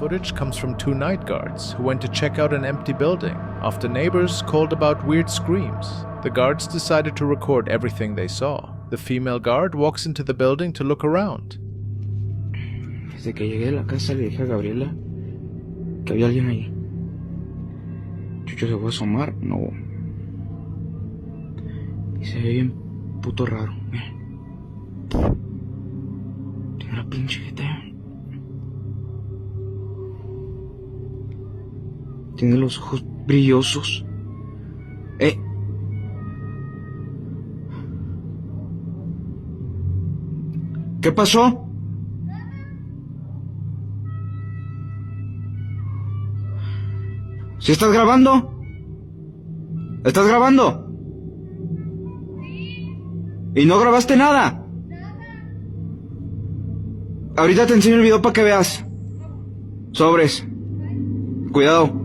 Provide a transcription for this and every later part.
footage comes from 2 night guards who went to check out an empty building after neighbors called about weird screams. The guards decided to record everything they saw. The female guard walks into the building to look around. Desde que llegué a la casa le dije a Gabriela que había alguien ahí. Chucho se fue a asomar, no. Y se ve bien puto raro. Tiene una pinche jeta. Tiene los ojos brillosos. ¿Qué pasó? ¿Sí estás grabando? ¿Estás grabando? Sí. ¿Y no grabaste nada? Ahorita te enseño el video para que veas. Sobres. Cuidado.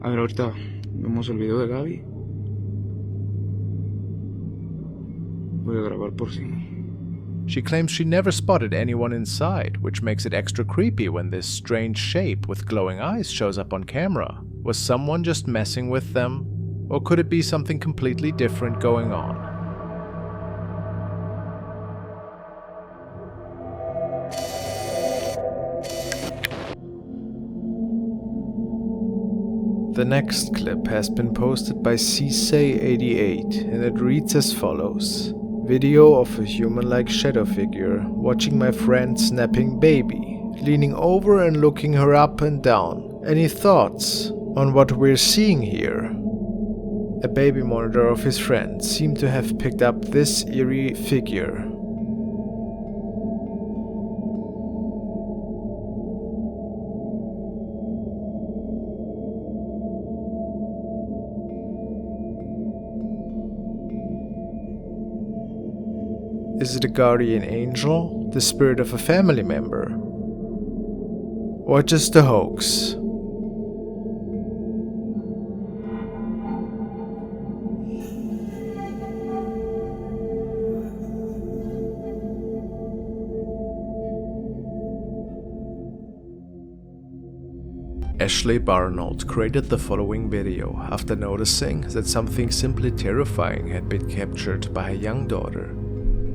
A ver, ahorita vemos el video de Gaby. Voy a grabar por si. She claims she never spotted anyone inside, which makes it extra creepy when this strange shape with glowing eyes shows up on camera. Was someone just messing with them? Or could it be something completely different going on? The next clip has been posted by CSay88 and it reads as follows. Video of a human-like shadow figure watching my friend's napping baby, leaning over and looking her up and down. Any thoughts on what we're seeing here? A baby monitor of his friend seemed to have picked up this eerie figure. Is it a guardian angel, the spirit of a family member? Or just a hoax? Ashley Barnold created the following video after noticing that something simply terrifying had been captured by her young daughter.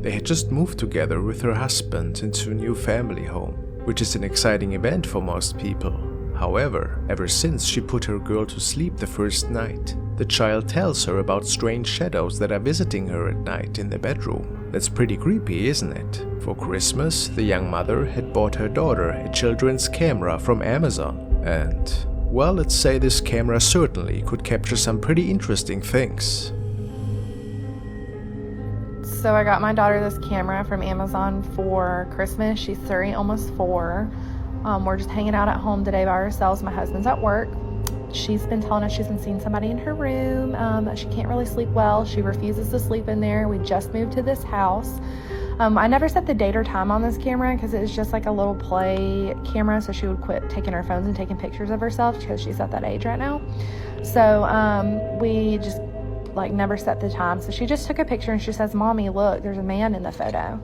They had just moved together with her husband into a new family home, which is an exciting event for most people. However, ever since she put her girl to sleep the first night, the child tells her about strange shadows that are visiting her at night in the bedroom. That's pretty creepy, isn't it? For Christmas, the young mother had bought her daughter a children's camera from Amazon. And, well, let's say this camera certainly could capture some pretty interesting things. So I got my daughter this camera from Amazon for Christmas. She's 3, almost 4. We're just hanging out at home today by ourselves. My husband's at work. She's been telling us she's been seeing somebody in her room, that she can't really sleep well. She refuses to sleep in there. We just moved to this house. I never set the date or time on this camera because it's just like a little play camera, so she would quit taking her phones and taking pictures of herself because she's at that age right now. So we just never set the time. So she just took a picture and she says, "Mommy, look, there's a man in the photo."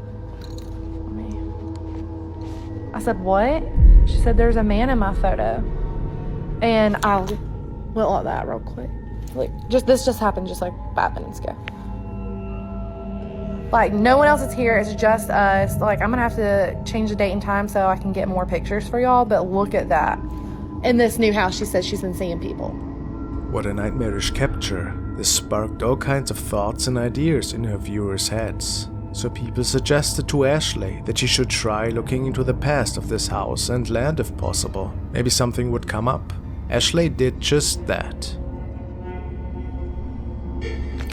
I said, "What?" She said, "There's a man in my photo." And I went like that real quick. This just happened just like 5 minutes ago. No one else is here. It's just us. I'm gonna have to change the date and time so I can get more pictures for y'all. But look at that. In this new house, she says she's been seeing people. What a nightmarish capture. This sparked all kinds of thoughts and ideas in her viewers' heads. So people suggested to Ashley that she should try looking into the past of this house and land if possible. Maybe something would come up. Ashley did just that.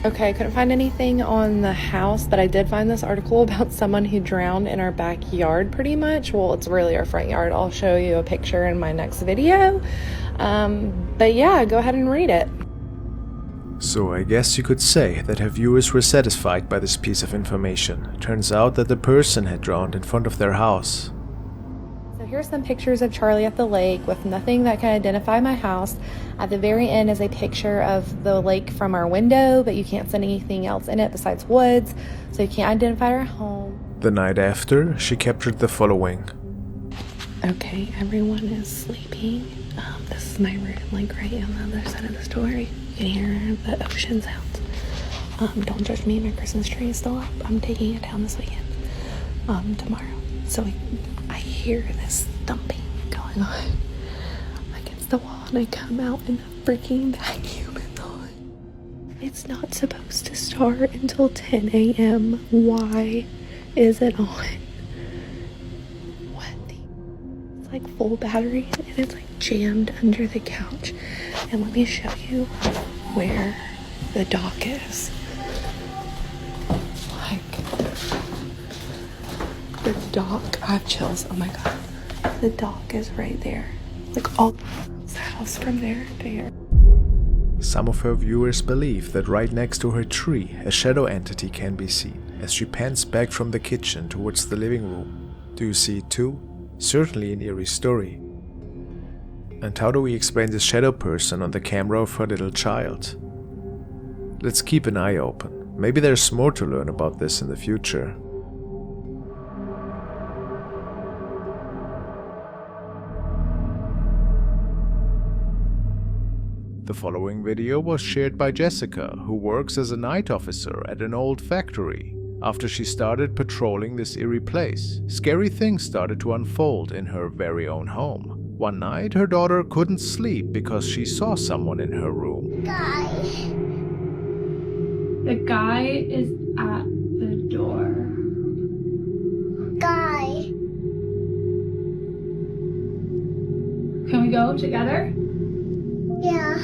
Okay, I couldn't find anything on the house, but I did find this article about someone who drowned in our backyard pretty much. Well, it's really our front yard. I'll show you a picture in my next video. But yeah, go ahead and read it. So I guess you could say that her viewers were satisfied by this piece of information. Turns out that the person had drowned in front of their house. So here's some pictures of Charlie at the lake with nothing that can identify my house. At the very end is a picture of the lake from our window, but you can't see anything else in it besides woods, so you can't identify our home. The night after, she captured the following. Okay, everyone is sleeping. This is my room, like right on the other side of the story. You can hear the ocean sounds. Don't judge me, my Christmas tree is still up. I'm taking it down this weekend, tomorrow. So I hear this thumping going on against the wall, and I come out and the freaking vacuum is on. It's not supposed to start until 10 a.m. Why is it on? It's like full battery, and it's like jammed under the couch. And let me show you where the dock is. Like, the dock, I have chills, oh my god. The dock is right there. Like all the house from there to here. Some of her viewers believe that right next to her tree, a shadow entity can be seen as she pans back from the kitchen towards the living room. Do you see it too? Certainly an eerie story. And how do we explain this shadow person on the camera of her little child? Let's keep an eye open. Maybe there's more to learn about this in the future. The following video was shared by Jessica, who works as a night officer at an old factory. After she started patrolling this eerie place, scary things started to unfold in her very own home. One night, her daughter couldn't sleep because she saw someone in her room. The guy is at the door. Guy. Can we go together? Yeah.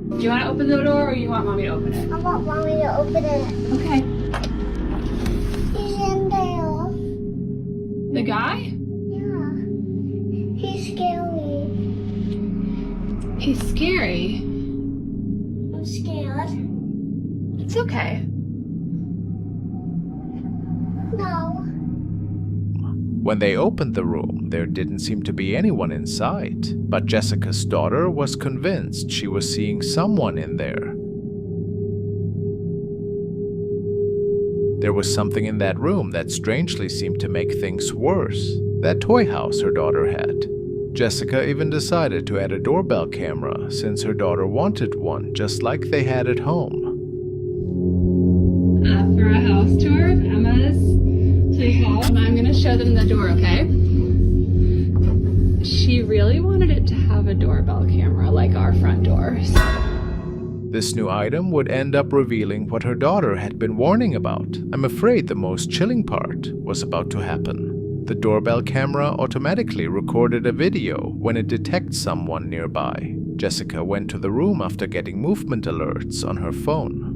Do you want to open the door, or you want mommy to open it? I want mommy to open it. Okay. He's in there. The guy? Yeah. He's scary. He's scary. I'm scared. It's okay. No. When they opened the room, there didn't seem to be anyone in sight, but Jessica's daughter was convinced she was seeing someone in there. There was something in that room that strangely seemed to make things worse. That toy house her daughter had. Jessica even decided to add a doorbell camera since her daughter wanted one just like they had at home. For a house tour of Emma's playhouse, and I'm gonna show them the door, okay? She really wanted it to have a doorbell camera like our front door. This new item would end up revealing what her daughter had been warning about. I'm afraid the most chilling part was about to happen. The doorbell camera automatically recorded a video when it detects someone nearby. Jessica went to the room after getting movement alerts on her phone.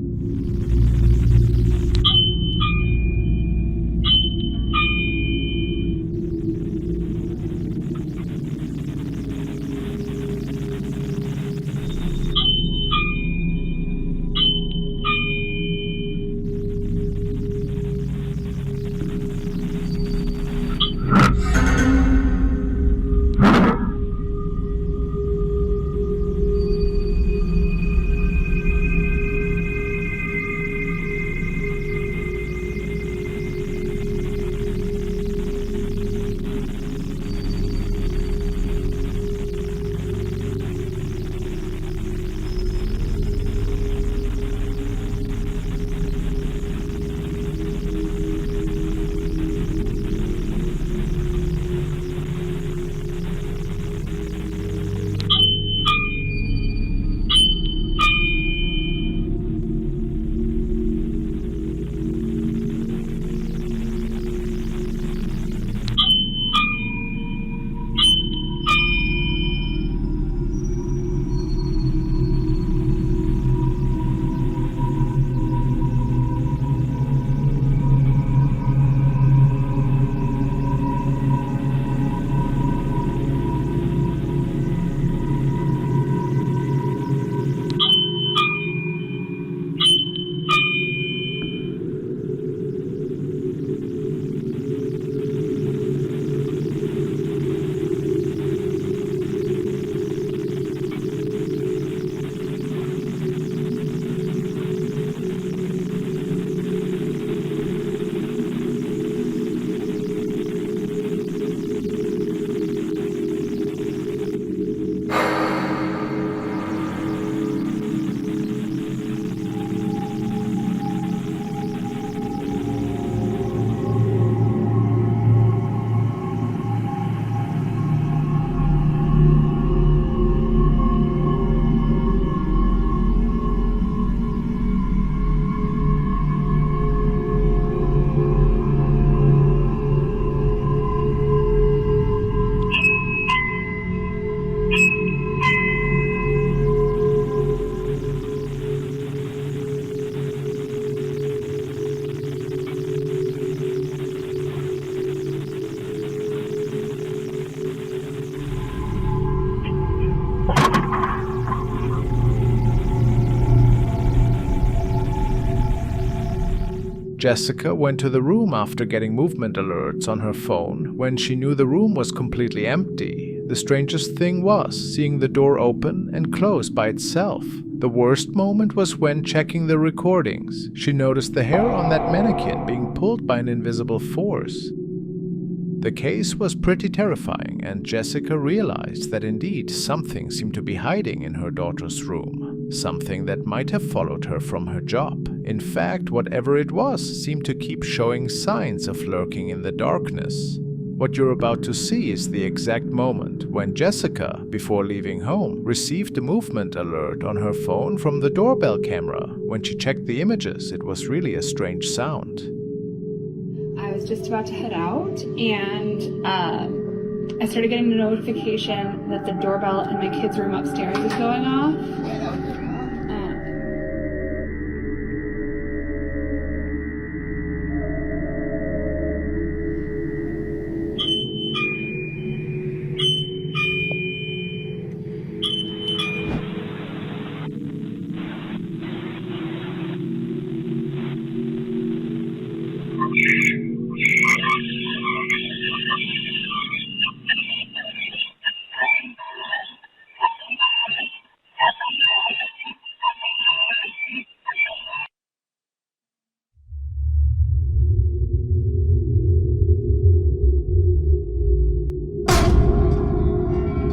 Jessica went to the room after getting movement alerts on her phone when she knew the room was completely empty. The strangest thing was seeing the door open and close by itself. The worst moment was when checking the recordings. She noticed the hair on that mannequin being pulled by an invisible force. The case was pretty terrifying, and Jessica realized that indeed something seemed to be hiding in her daughter's room. Something that might have followed her from her job. In fact, whatever it was seemed to keep showing signs of lurking in the darkness. What you're about to see is the exact moment when Jessica, before leaving home, received a movement alert on her phone from the doorbell camera. When she checked the images, it was really a strange sound. I was just about to head out, and I started getting a notification that the doorbell in my kids' room upstairs was going off.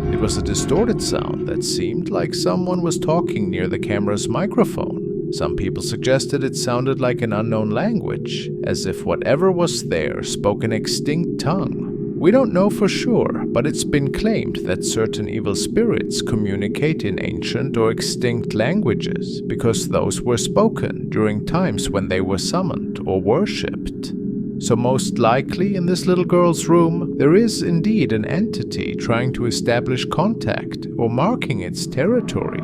It was a distorted sound that seemed like someone was talking near the camera's microphone. Some people suggested it sounded like an unknown language, as if whatever was there spoke an extinct tongue. We don't know for sure, but it's been claimed that certain evil spirits communicate in ancient or extinct languages because those were spoken during times when they were summoned or worshipped. So most likely in this little girl's room, there is indeed an entity trying to establish contact or marking its territory.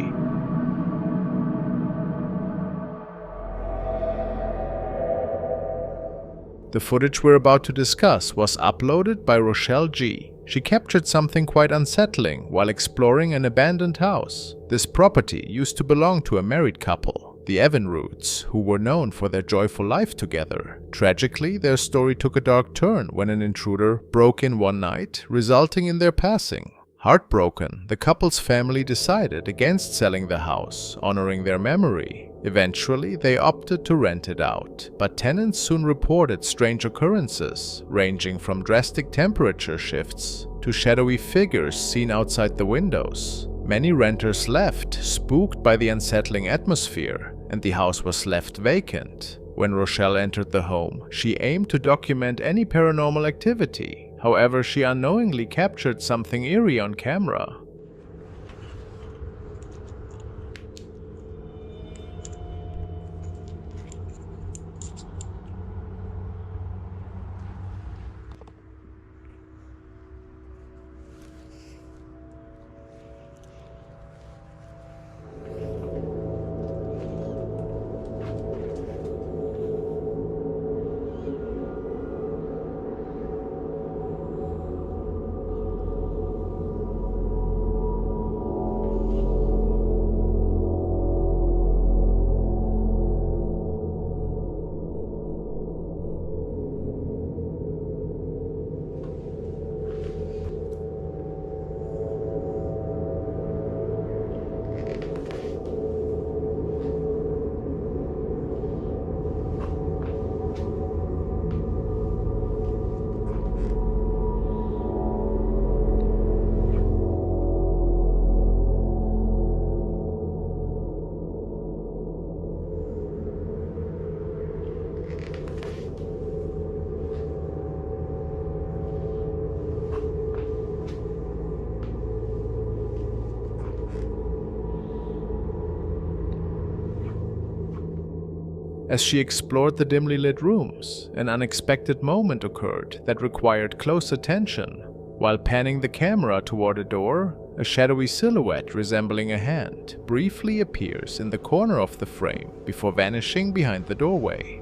The footage we're about to discuss was uploaded by Rochelle G. She captured something quite unsettling while exploring an abandoned house. This property used to belong to a married couple, the Evinroods, who were known for their joyful life together. Tragically, their story took a dark turn when an intruder broke in one night, resulting in their passing. Heartbroken, the couple's family decided against selling the house, honoring their memory. Eventually, they opted to rent it out, but tenants soon reported strange occurrences, ranging from drastic temperature shifts to shadowy figures seen outside the windows. Many renters left, spooked by the unsettling atmosphere, and the house was left vacant. When Rochelle entered the home, she aimed to document any paranormal activity. However, she unknowingly captured something eerie on camera. As she explored the dimly lit rooms, an unexpected moment occurred that required close attention. While panning the camera toward a door, a shadowy silhouette resembling a hand briefly appears in the corner of the frame before vanishing behind the doorway.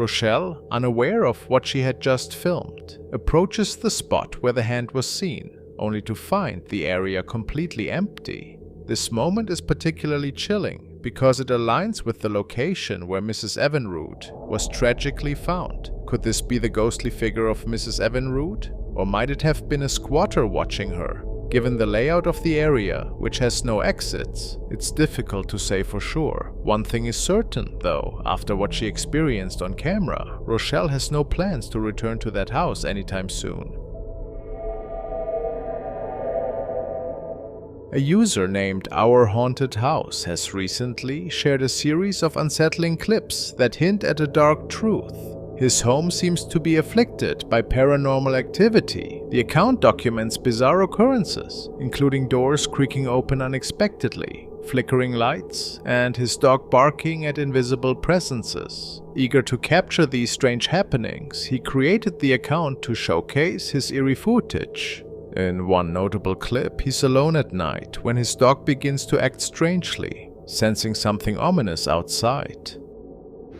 Rochelle, unaware of what she had just filmed, approaches the spot where the hand was seen, only to find the area completely empty. This moment is particularly chilling because it aligns with the location where Mrs. Evinrude was tragically found. Could this be the ghostly figure of Mrs. Evinrude? Or might it have been a squatter watching her? Given the layout of the area, which has no exits, it's difficult to say for sure. One thing is certain, though, after what she experienced on camera, Rochelle has no plans to return to that house anytime soon. A user named Our Haunted House has recently shared a series of unsettling clips that hint at a dark truth. His home seems to be afflicted by paranormal activity. The account documents bizarre occurrences, including doors creaking open unexpectedly, flickering lights, and his dog barking at invisible presences. Eager to capture these strange happenings, he created the account to showcase his eerie footage. In one notable clip, he's alone at night when his dog begins to act strangely, sensing something ominous outside.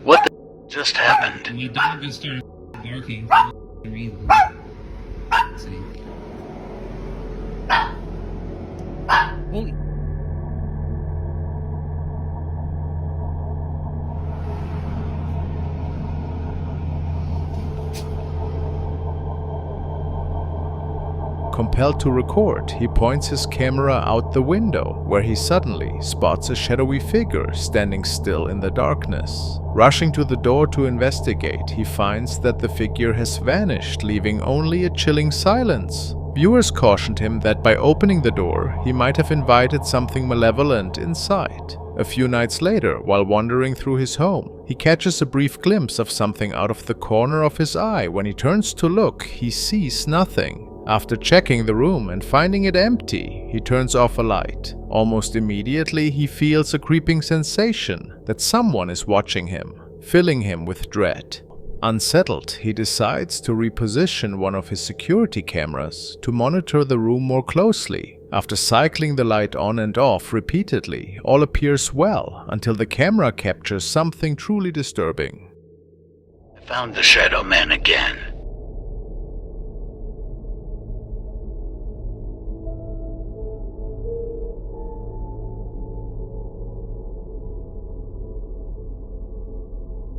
What the just happened? My dog just started barking for no reason. Let's see. Holy. Compelled to record, he points his camera out the window, where he suddenly spots a shadowy figure standing still in the darkness. Rushing to the door to investigate, he finds that the figure has vanished, leaving only a chilling silence. Viewers cautioned him that by opening the door, he might have invited something malevolent inside. A few nights later, while wandering through his home, he catches a brief glimpse of something out of the corner of his eye. When he turns to look, he sees nothing. After checking the room and finding it empty, he turns off a light. Almost immediately, he feels a creeping sensation that someone is watching him, filling him with dread. Unsettled, he decides to reposition one of his security cameras to monitor the room more closely. After cycling the light on and off repeatedly, all appears well until the camera captures something truly disturbing. I found the Shadow Man again.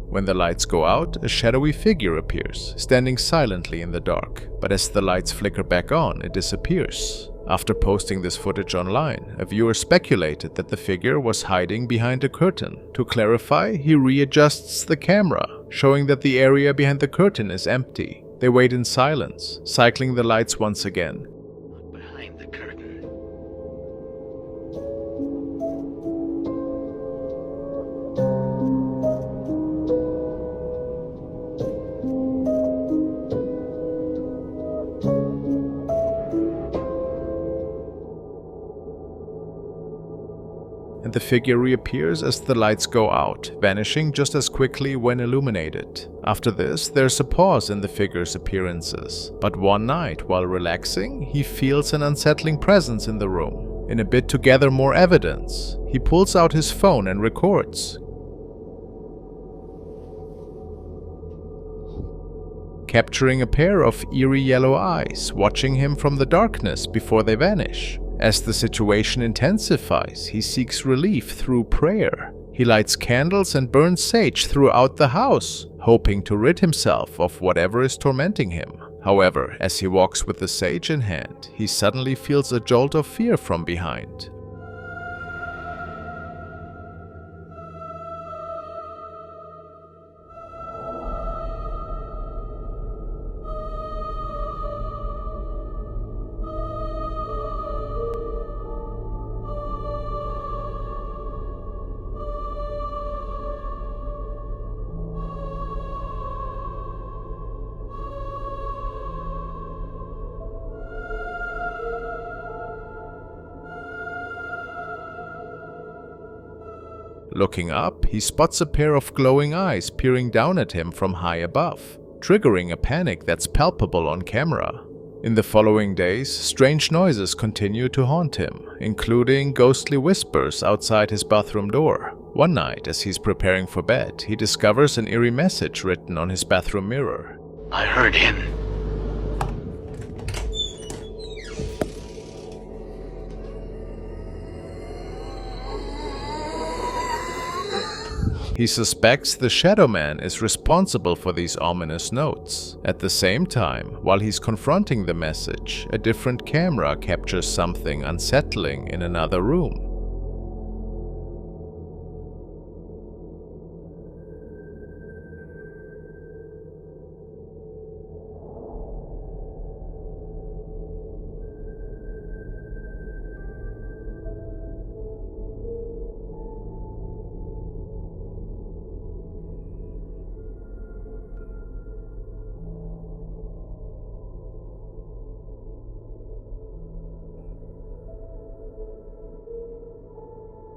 When the lights go out, a shadowy figure appears, standing silently in the dark. But as the lights flicker back on, it disappears. After posting this footage online, a viewer speculated that the figure was hiding behind a curtain. To clarify, he readjusts the camera, showing that the area behind the curtain is empty. They wait in silence, cycling the lights once again. Behind the curtain. And the figure reappears as the lights go out, vanishing just as quickly when illuminated. After this, there's a pause in the figure's appearances. But one night, while relaxing, he feels an unsettling presence in the room. In a bid to gather more evidence, he pulls out his phone and records, capturing a pair of eerie yellow eyes watching him from the darkness before they vanish. As the situation intensifies, he seeks relief through prayer. He lights candles and burns sage throughout the house, hoping to rid himself of whatever is tormenting him. However, as he walks with the sage in hand, he suddenly feels a jolt of fear from behind. Looking up, he spots a pair of glowing eyes peering down at him from high above, triggering a panic that's palpable on camera. In the following days, strange noises continue to haunt him, including ghostly whispers outside his bathroom door. One night, as he's preparing for bed, he discovers an eerie message written on his bathroom mirror. I heard him. He suspects the Shadow Man is responsible for these ominous notes. At the same time, while he's confronting the message, a different camera captures something unsettling in another room.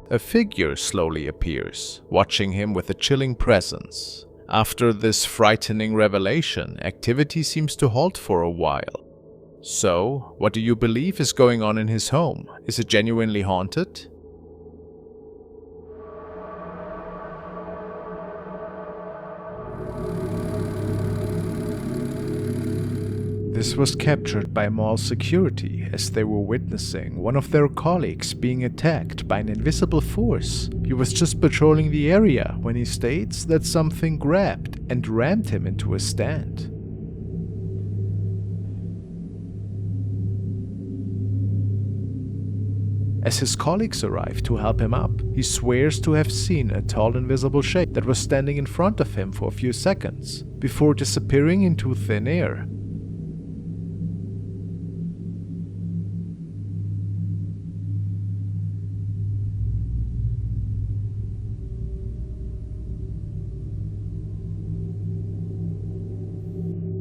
A figure slowly appears, watching him with a chilling presence. After this frightening revelation, activity seems to halt for a while. So, what do you believe is going on in his home? Is it genuinely haunted? This was captured by mall security as they were witnessing one of their colleagues being attacked by an invisible force. He was just patrolling the area when he states that something grabbed and rammed him into a stand. As his colleagues arrive to help him up, he swears to have seen a tall invisible shape that was standing in front of him for a few seconds, before disappearing into thin air.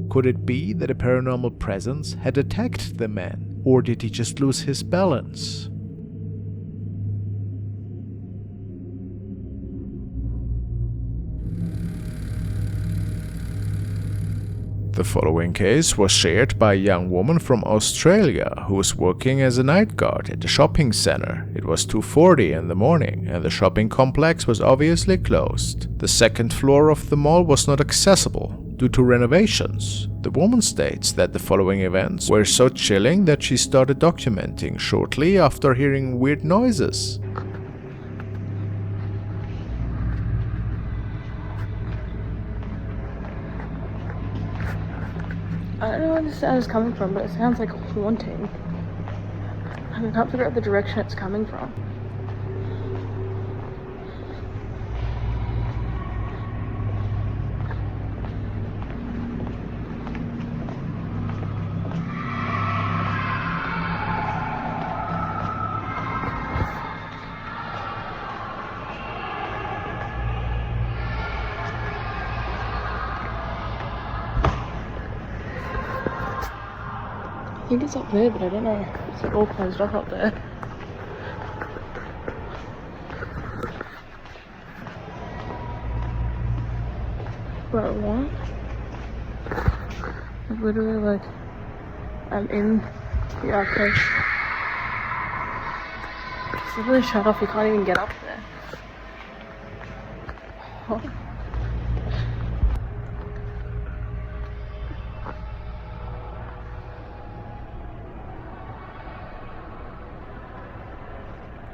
Could it be that a paranormal presence had attacked the man, or did he just lose his balance? The following case was shared by a young woman from Australia who was working as a night guard at a shopping center. It was 2:40 in the morning and the shopping complex was obviously closed. The second floor of the mall was not accessible due to renovations. The woman states that the following events were so chilling that she started documenting shortly after hearing weird noises. I don't know where the sound is coming from, but it sounds like haunting. I can't figure out the direction it's coming from. I think it's up there, but I don't know. It's like all closed off up there. But what? Like literally, like I'm in the arcade. It's literally shut off. You can't even get up there. What?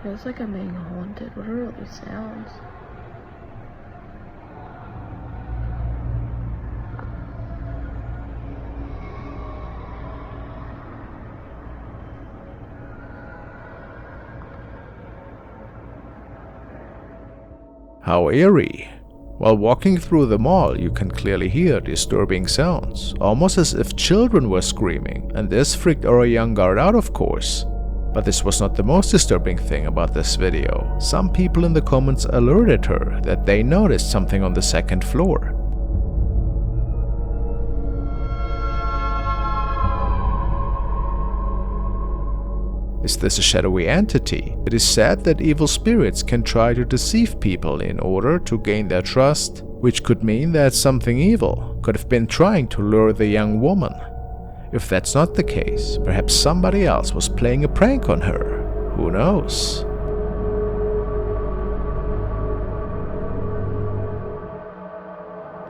Feels like I'm being haunted. What are all these sounds? How eerie! While walking through the mall, you can clearly hear disturbing sounds, almost as if children were screaming, and this freaked our young guard out, of course. But this was not the most disturbing thing about this video. Some people in the comments alerted her that they noticed something on the second floor. Is this a shadowy entity? It is said that evil spirits can try to deceive people in order to gain their trust, which could mean that something evil could have been trying to lure the young woman. If that's not the case, perhaps somebody else was playing a prank on her. Who knows?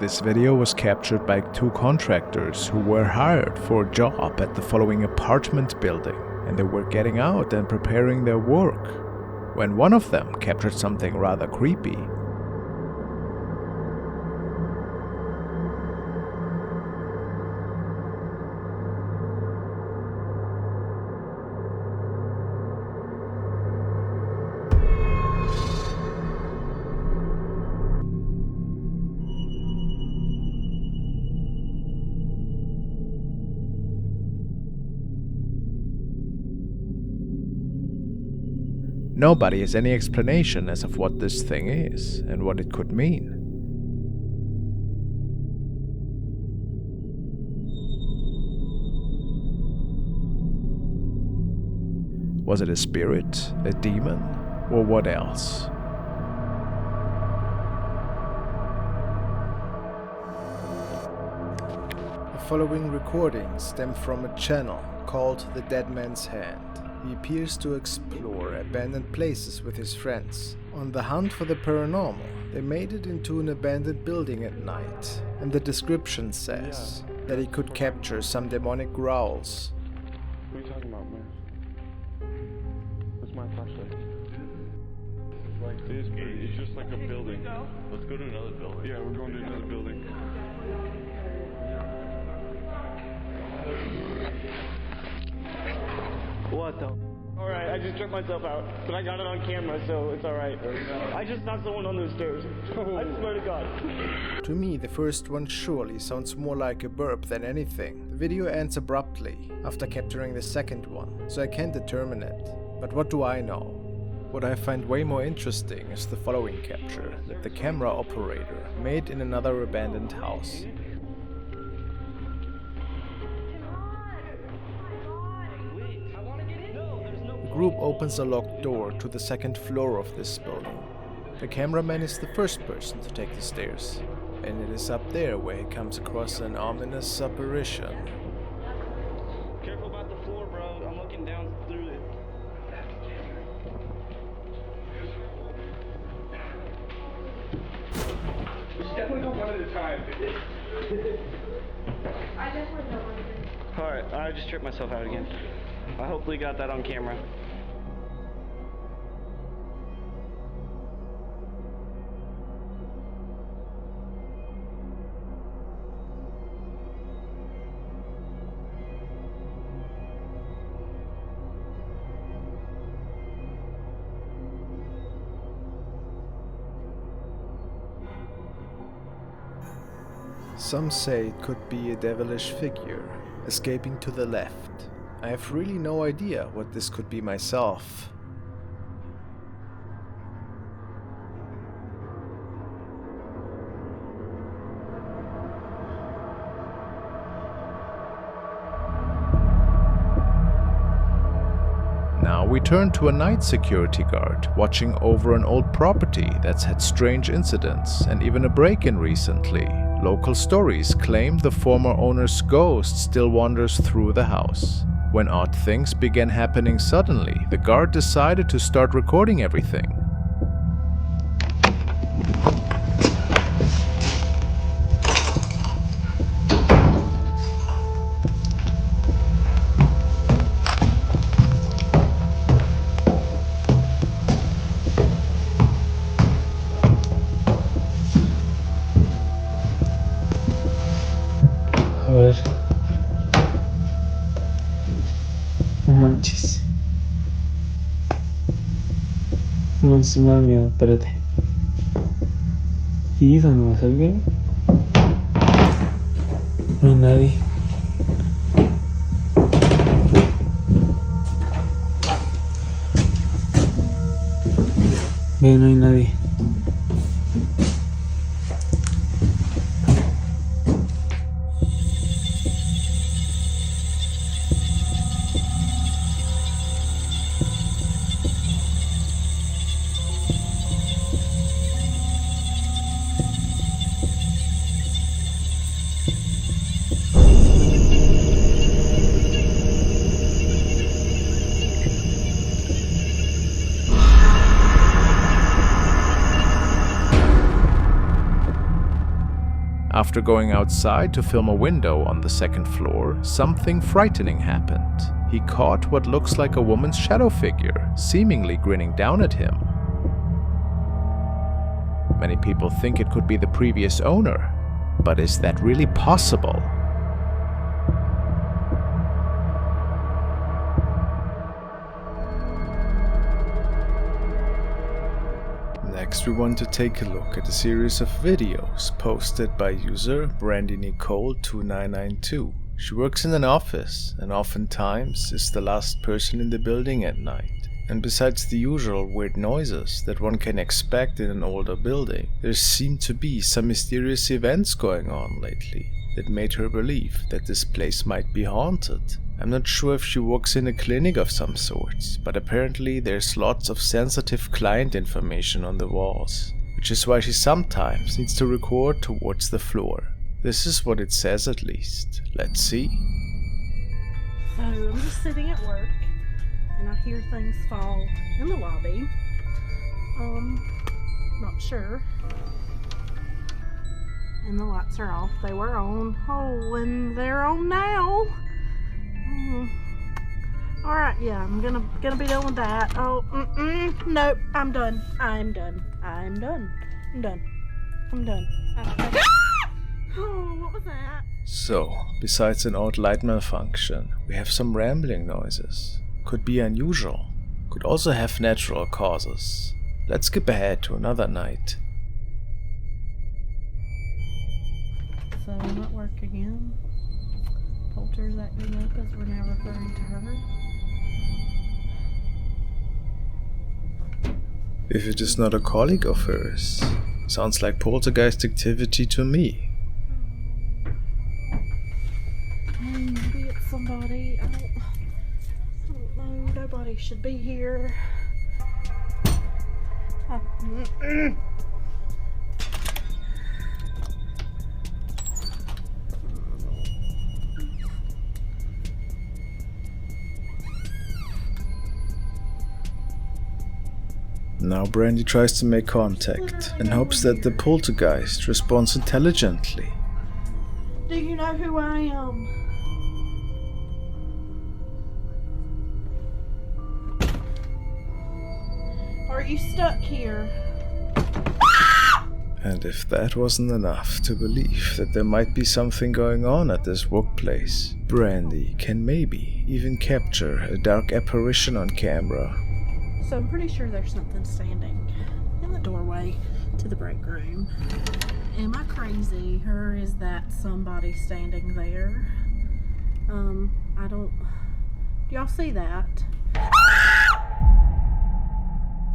This video was captured by 2 contractors who were hired for a job at the following apartment building, and they were getting out and preparing their work when one of them captured something rather creepy. Nobody has any explanation as of what this thing is and what it could mean. Was it a spirit, a demon, or what else? The following recordings stem from a channel called The Dead Man's Hand. He appears to explore abandoned places with his friends. On the hunt for the paranormal, they made it into an abandoned building at night, and the description says that he could capture some demonic growls. What are you talking about, man? Where's my flashlight? It's just like a building. Let's go to another building. Yeah, we're going to another building. What the? Alright, I just tripped myself out, but I got it on camera, so it's alright. I just knocked someone on those stairs. I swear to God. To me, the first one surely sounds more like a burp than anything. The video ends abruptly after capturing the second one, so I can't determine it. But what do I know? What I find way more interesting is the following capture that the camera operator made in another abandoned house. The group opens a locked door to the second floor of this building. The cameraman is the first person to take the stairs, and it is up there where he comes across an ominous apparition. Careful about the floor, bro. I'm looking down through it. We should definitely go one at a time. Alright, I just tripped myself out again. I hopefully got that on camera. Some say it could be a devilish figure, escaping to the left. I have really no idea what this could be myself. Now we turn to a night security guard watching over an old property that's had strange incidents and even a break-in recently. Local stories claim the former owner's ghost still wanders through the house. When odd things began happening suddenly, the guard decided to start recording everything. A ver. No manches. No, sí me da miedo, espérate. ¿Y dónde vas? ¿Alguien? No hay nadie. Ve, no hay nadie. After going outside to film a window on the second floor, something frightening happened. He caught what looks like a woman's shadow figure, seemingly grinning down at him. Many people think it could be the previous owner, but is that really possible? Next, we want to take a look at a series of videos posted by user BrandyNicole2992. She works in an office and oftentimes is the last person in the building at night. And besides the usual weird noises that one can expect in an older building, there seem to be some mysterious events going on lately that made her believe that this place might be haunted. I'm not sure if she works in a clinic of some sorts, but apparently there's lots of sensitive client information on the walls, which is why she sometimes needs to record towards the floor. This is what it says at least. Let's see. So I'm just sitting at work and I hear things fall in the lobby. Not sure. And the lights are off. They were on. Oh, and they're on now. Alright, yeah, I'm gonna be done with that. Oh, nope, I'm done. I'm done. Oh, what was that? So, besides an odd light malfunction, we have some rambling noises. Could be unusual. Could also have natural causes. Let's skip ahead to another night. So I'm at work again. Poulter's acting up as we're now referring to her. If it is not a colleague of hers, sounds like poltergeist activity to me. Maybe it's somebody. I don't know. Nobody should be here. Now Brandy tries to make contact and hopes that the poltergeist responds intelligently. Do you know who I am? Are you stuck here? And if that wasn't enough to believe that there might be something going on at this workplace, Brandy can maybe even capture a dark apparition on camera. So I'm pretty sure there's something standing in the doorway to the break room. Am I crazy, or is that somebody standing there? I don't... Do y'all see that?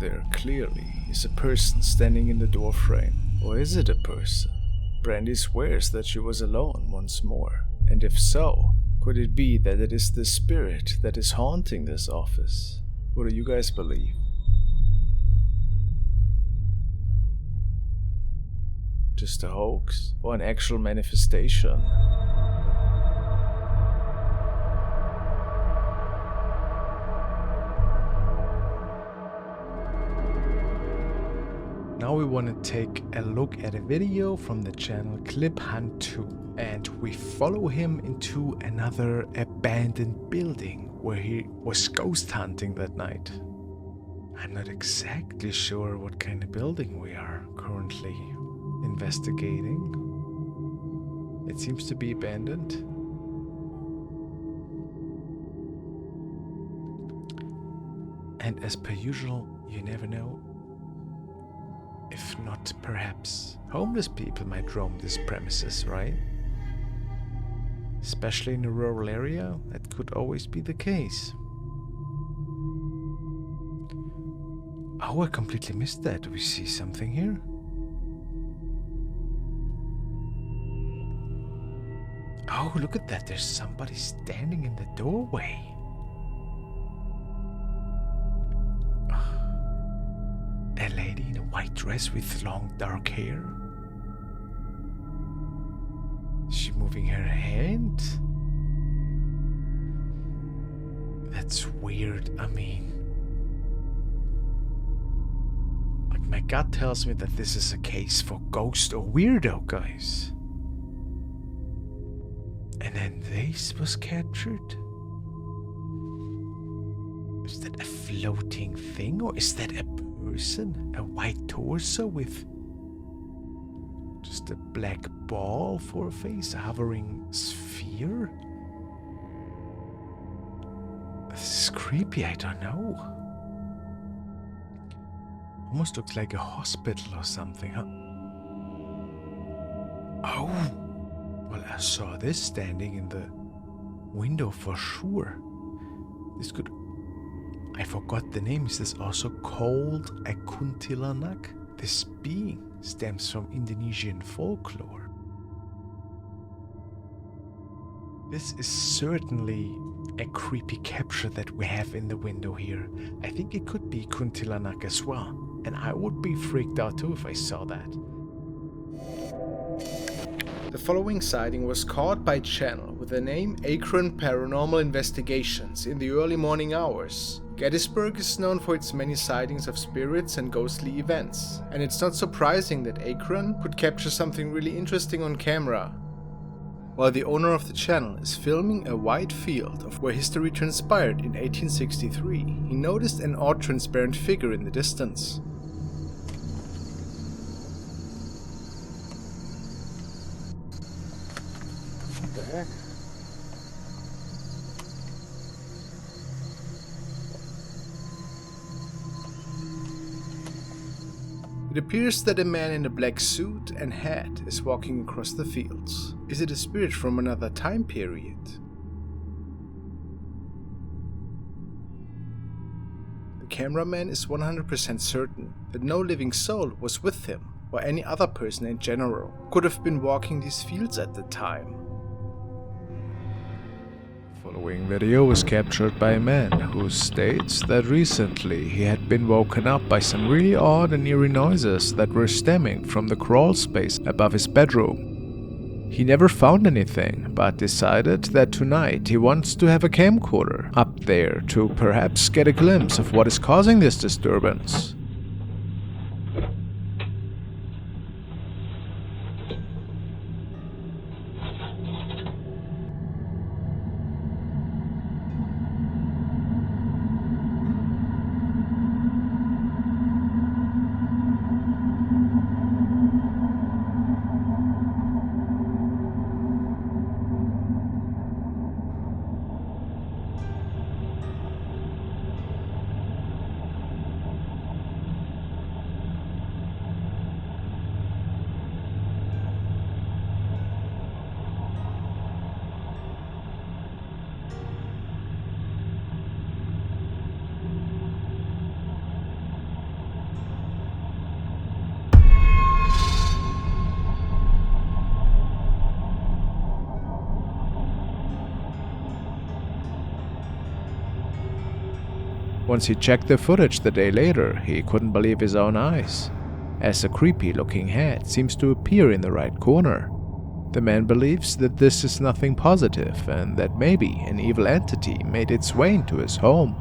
There clearly is a person standing in the doorframe. Or is it a person? Brandy swears that she was alone once more. And if so, could it be that it is the spirit that is haunting this office? What do you guys believe? Just a hoax or an actual manifestation? Now we want to take a look at a video from the channel Clip Hunt 2, and we follow him into another abandoned building where he was ghost hunting that night. I'm not exactly sure what kind of building we are currently investigating. It seems to be abandoned. And as per usual, you never know. If not, perhaps homeless people might roam these premises, right? Especially in a rural area, that could always be the case. Oh, I completely missed that. Do we see something here? Oh, look at that. There's somebody standing in the doorway. A lady in a white dress with long dark hair. Is she moving her hand? That's weird. I mean, like, my gut tells me that this is a case for ghost or weirdo, guys. And then this was captured. Is that a floating thing, or is that a person? A white torso with just a black ball for a face, a hovering sphere? This is creepy, I don't know. Almost looks like a hospital or something, huh? Oh! Well, I saw this standing in the window for sure. This could... I forgot the name. Is this also called a kuntilanak? This being stems from Indonesian folklore. This is certainly a creepy capture that we have in the window here. I think it could be kuntilanak as well, and I would be freaked out too if I saw that. The following sighting was caught by channel with the name Akron Paranormal Investigations in the early morning hours. Gettysburg is known for its many sightings of spirits and ghostly events, and it's not surprising that Akron could capture something really interesting on camera. While the owner of the channel is filming a wide field of where history transpired in 1863, he noticed an odd transparent figure in the distance. What the heck? It appears that a man in a black suit and hat is walking across the fields. Is it a spirit from another time period? The cameraman is 100% certain that no living soul was with him, or any other person in general could have been walking these fields at the time. The following video was captured by a man who states that recently he had been woken up by some really odd and eerie noises that were stemming from the crawl space above his bedroom. He never found anything, but decided that tonight he wants to have a camcorder up there to perhaps get a glimpse of what is causing this disturbance. Once he checked the footage the day later, he couldn't believe his own eyes, as a creepy-looking head seems to appear in the right corner. The man believes that this is nothing positive and that maybe an evil entity made its way into his home.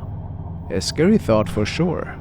A scary thought for sure,